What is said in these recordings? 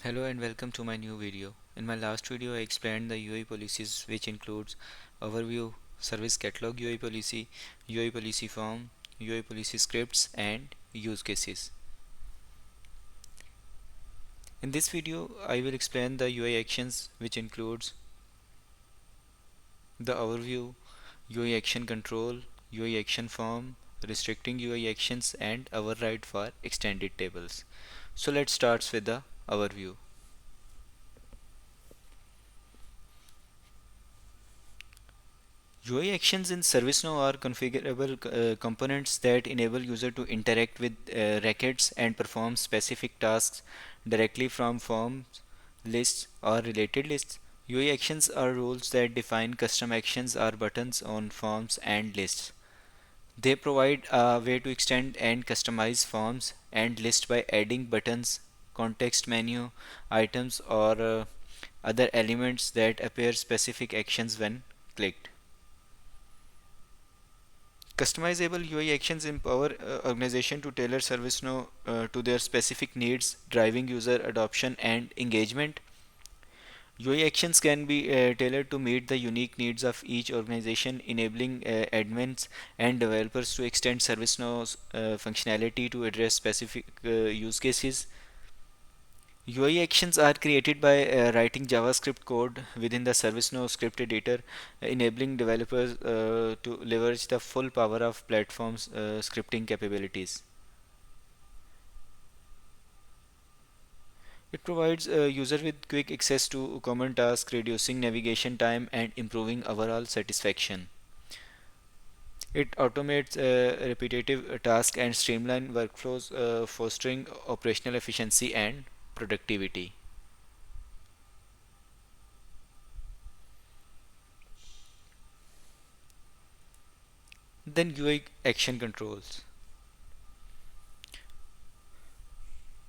Hello and welcome to my new video. In my last video I explained the UI policies, which includes overview, service catalog UI policy form, UI policy scripts and use cases. In this video I will explain the UI actions, which includes the overview, UI action control, UI action form, restricting UI actions and override for extended tables. So let's start with the overview. UI actions in ServiceNow are configurable components that enable user to interact with records and perform specific tasks directly from forms, lists, or related lists. UI actions are rules that define custom actions or buttons on forms and lists. They provide a way to extend and customize forms and lists by adding buttons, context menu, items, or other elements that appear specific actions when clicked. Customizable UI actions empower organization to tailor ServiceNow to their specific needs, driving user adoption and engagement. UI actions can be tailored to meet the unique needs of each organization, enabling admins and developers to extend ServiceNow's functionality to address specific use cases. UI actions are created by writing JavaScript code within the ServiceNow script editor, enabling developers to leverage the full power of platform's scripting capabilities. It provides a user with quick access to common tasks, reducing navigation time and improving overall satisfaction. It automates repetitive tasks and streamline workflows, fostering operational efficiency and productivity. Then UI action controls.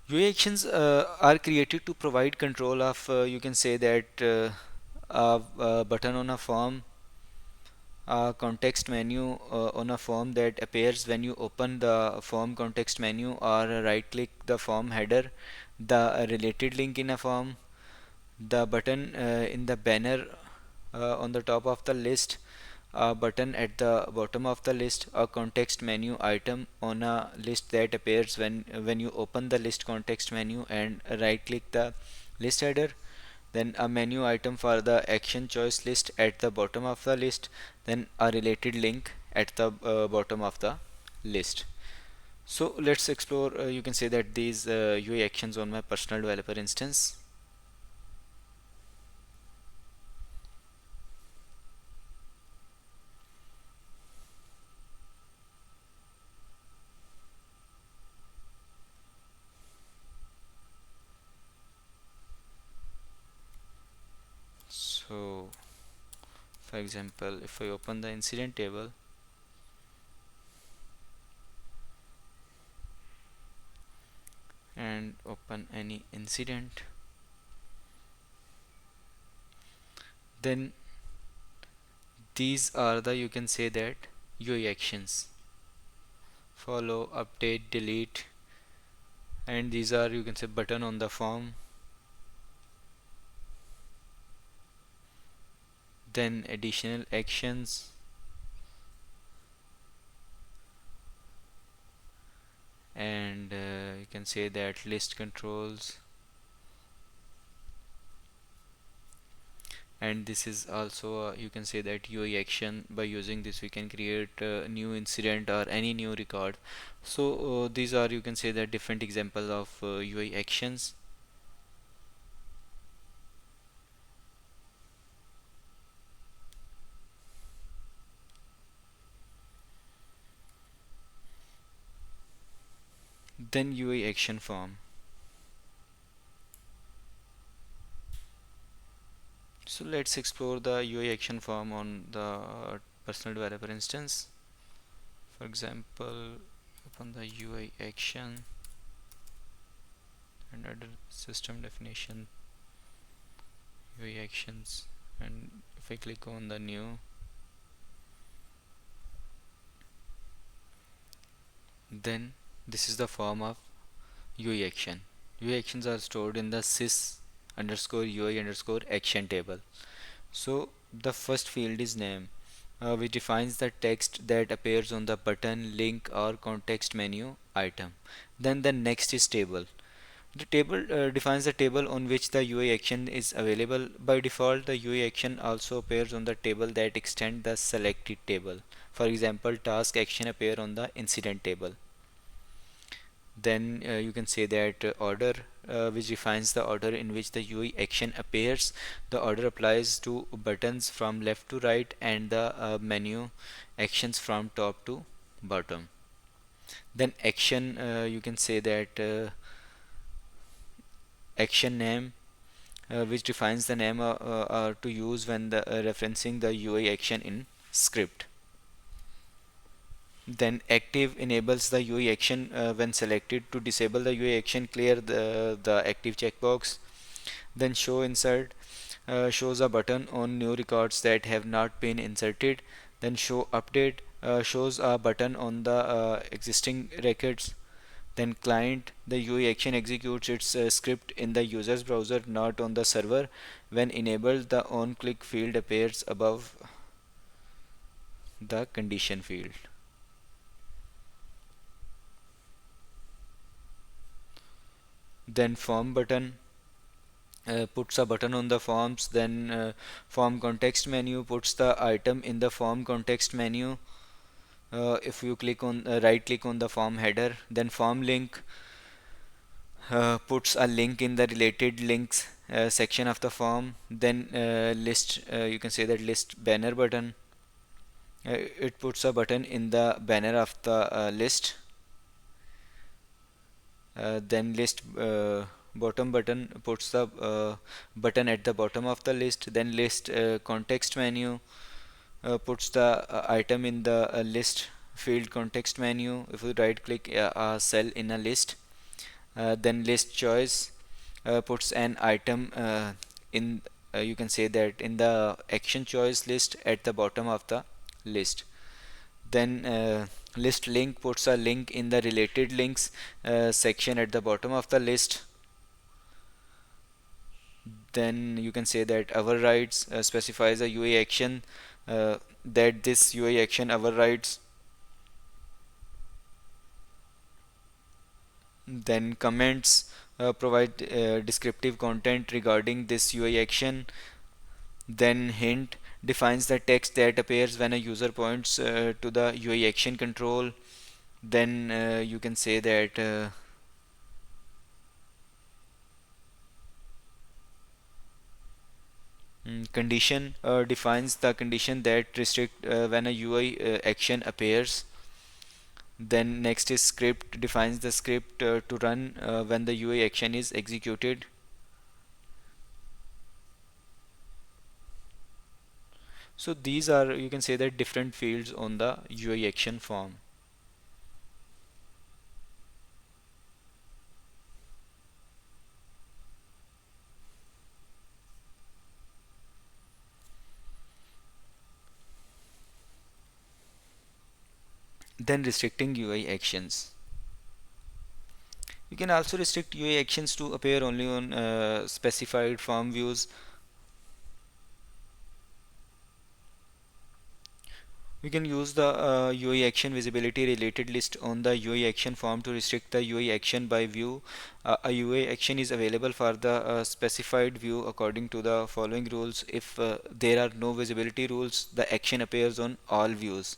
UI actions are created to provide control of, you can say that, a button on a form, a context menu on a form that appears when you open the form context menu, or right click the form header, the related link in a form, the button in the banner on the top of the list, a button at the bottom of the list, a context menu item on a list that appears when you open the list context menu and right click the list header, then a menu item for the action choice list at the bottom of the list, then a related link at the bottom of the list. So let's explore, you can say that, these UI actions on my personal developer instance. So for example, if I open the incident table and open any incident, then these are the, you can say that, UI actions: follow, update, delete, and these are, you can say, button on the form, then additional actions, and you can say that list controls, and this is also you can say that UI action. By using this we can create a new incident or any new record. So these are, you can say that, different examples of UI actions. Then UI action form. So let's explore the UI action form on the personal developer instance. For example, upon the UI action and under system definition, UI actions, and if I click on the new, then this is the form of UI action. UI actions are stored in the sys underscore UI underscore action table. So the first field is name, which defines the text that appears on the button, link, or context menu item. Then the next is table. The table defines the table on which the UI action is available. By default, the UI action also appears on the table that extend the selected table. For example, task action appear on the incident table. Then you can say that order, which defines the order in which the UI action appears. The order applies to buttons from left to right and the menu actions from top to bottom. Then action, you can say that action name, which defines the name to use when the referencing the UI action in script. Then active enables the UI action when selected. To disable the UI action, clear the active checkbox. Then show insert shows a button on new records that have not been inserted. Then show update shows a button on the existing records. Then client, the UI action executes its script in the user's browser, not on the server. When enabled, the on click field appears above the condition field. Then form button puts a button on the forms. Then form context menu puts the item in the form context menu. If you click on right click on the form header. Then form link puts a link in the related links section of the form. Then list, you can say that list banner button, it puts a button in the banner of the list. Then list bottom button puts the button at the bottom of the list. Then list context menu puts the item in the list field context menu. If you right click a cell in a list, then list choice puts an item in, you can say that in the action choice list at the bottom of the list. Then list link puts a link in the related links section at the bottom of the list. Then you can say that overrides specifies a UI action that this UI action overrides. Then comments provide descriptive content regarding this UI action. Then hint defines the text that appears when a user points to the UI action control. Then you can say that condition defines the condition that restrict when a UI action appears. Then next is script defines the script to run when the UI action is executed. So these are, you can say that, different fields on the UI action form. Then restricting UI actions. You can also restrict UI actions to appear only on specified form views. We can use the UI action visibility related list on the UI action form to restrict the UI action by view. A UI action is available for the specified view according to the following rules. If there are no visibility rules, the action appears on all views.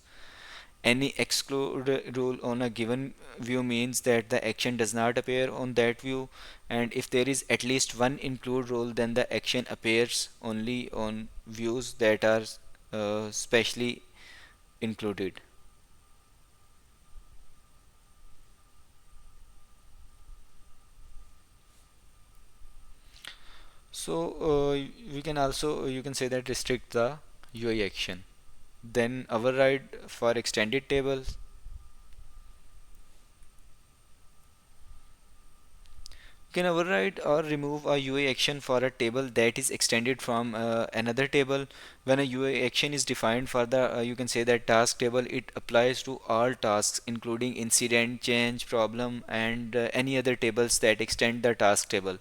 Any exclude rule on a given view means that the action does not appear on that view, and if there is at least one include rule, then the action appears only on views that are specially included. So we can also, you can say that, restrict the UI action. Then override for extended tables. Can override or remove a UA action for a table that is extended from another table. When a UA action is defined for the you can say that task table, it applies to all tasks including incident, change, problem, and any other tables that extend the task table.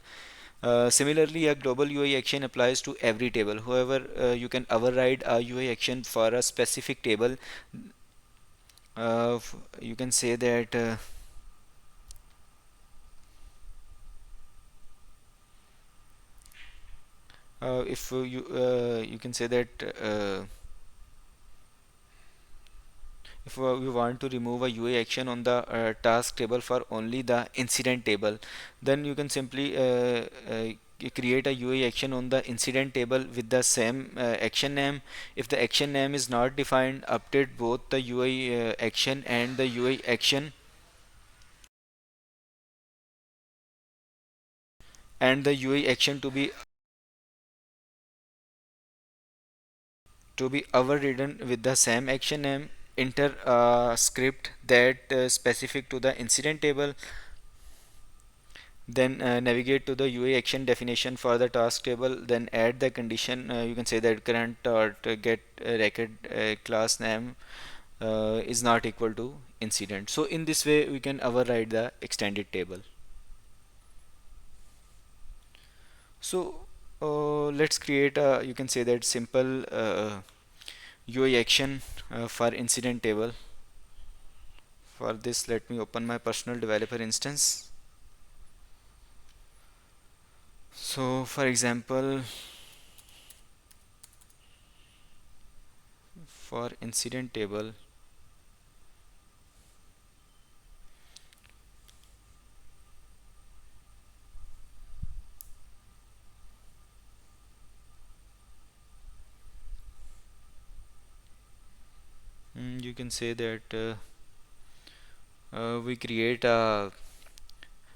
Similarly, a global UA action applies to every table. However, you can override a UA action for a specific table. You can say that if you can say that if we want to remove a UA action on the task table for only the incident table, then you can simply create a UA action on the incident table with the same action name. If the action name is not defined, update both the UA action and the UA action and the UA action to be overridden with the same action name. Enter a script that specific to the incident table. Then navigate to the UA action definition for the task table. Then add the condition. You can say that current or get record class name is not equal to incident. So in this way we can override the extended table. So let's create a you can say that simple UA action for incident table. For this, let me open my personal developer instance. So for example, for incident table, you can say that we create a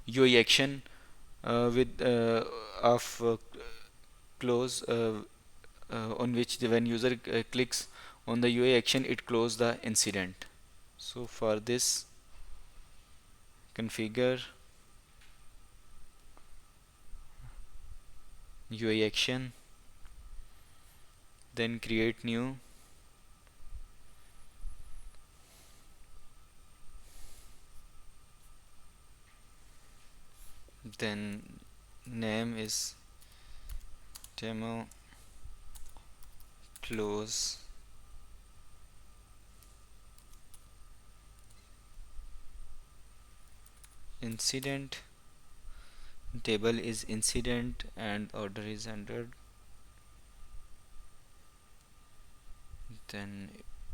UI action with of close on which when user clicks on the UI action, it close the incident. So for this, configure UI action, then create new, then name is demo close incident, table is incident and order is 100. Then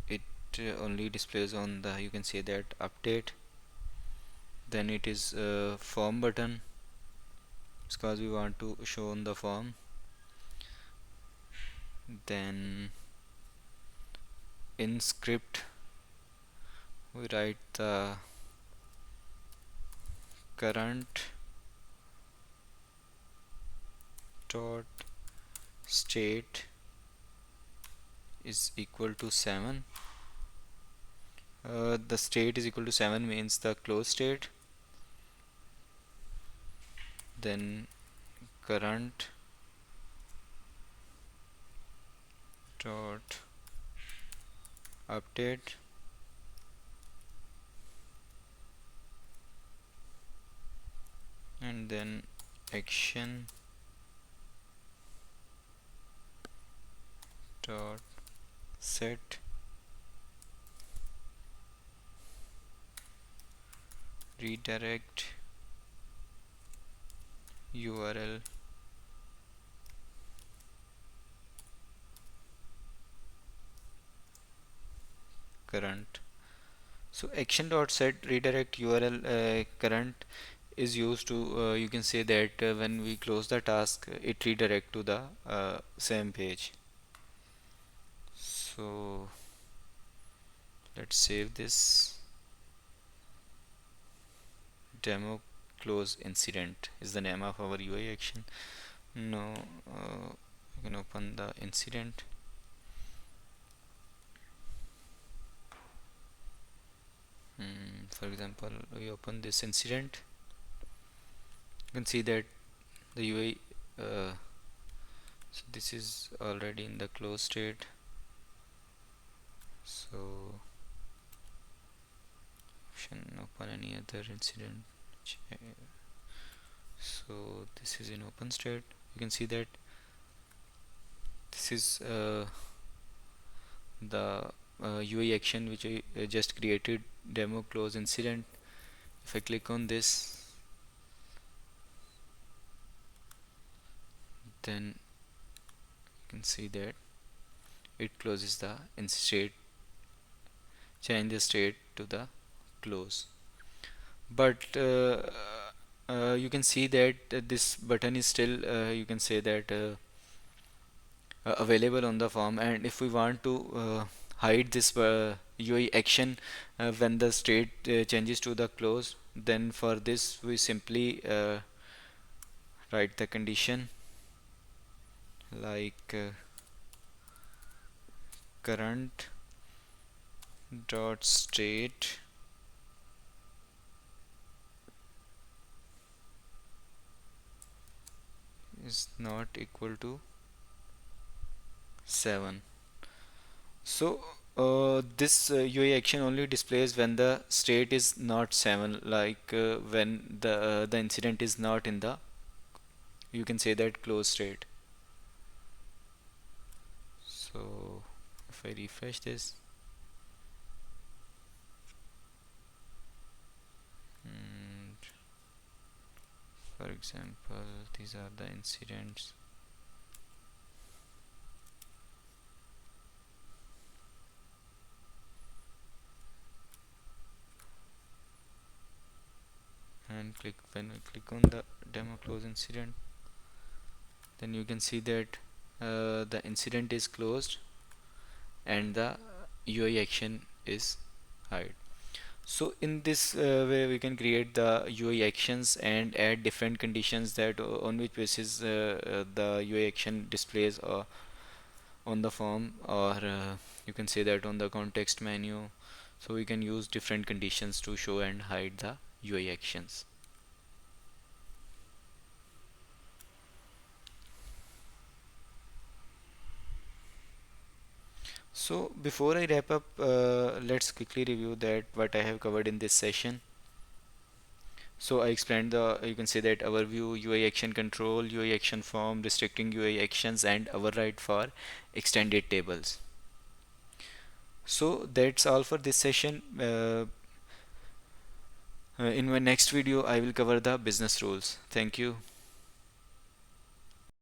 it only displays on the you can say that update. Then it is form button because we want to show on the form. Then in script we write the current dot state is equal to 7. The state is equal to 7 means the close state. Then current dot update, and then action dot set redirect URL current. So action dot set redirect URL current is used to you can say that when we close the task, it redirect to the same page. So let's save this. Demo close incident is the name of our UI action. Now you can open the incident. For example, we open this incident, You can see that the UI, so this is already in the closed state. So option open any other incident. So this is in open state. You can see that this is the UI action which I just created, demo close incident. If I click on this, then you can see that it closes the in state, change the state to the close. But you can see that this button is still you can say that available on the form, and if we want to hide this UI action when the state changes to the close, then for this we simply write the condition like current dot state is not equal to 7. So this UI action only displays when the state is not 7, like when the incident is not in the, you can say that, closed state. So if I refresh this, and for example these are the incidents, and when we click on the demo close incident, then you can see that the incident is closed and the UI action is hide. So in this way we can create the UI actions and add different conditions that on which basis the UI action displays on the form, or you can say that on the context menu. So we can use different conditions to show and hide the UI actions. So before I wrap up, let's quickly review that what I have covered in this session. So I explained the, you can say that, overview, UI action control, UI action form, restricting UI actions, and override for extended tables. So that's all for this session. In my next video I will cover the business rules. Thank you.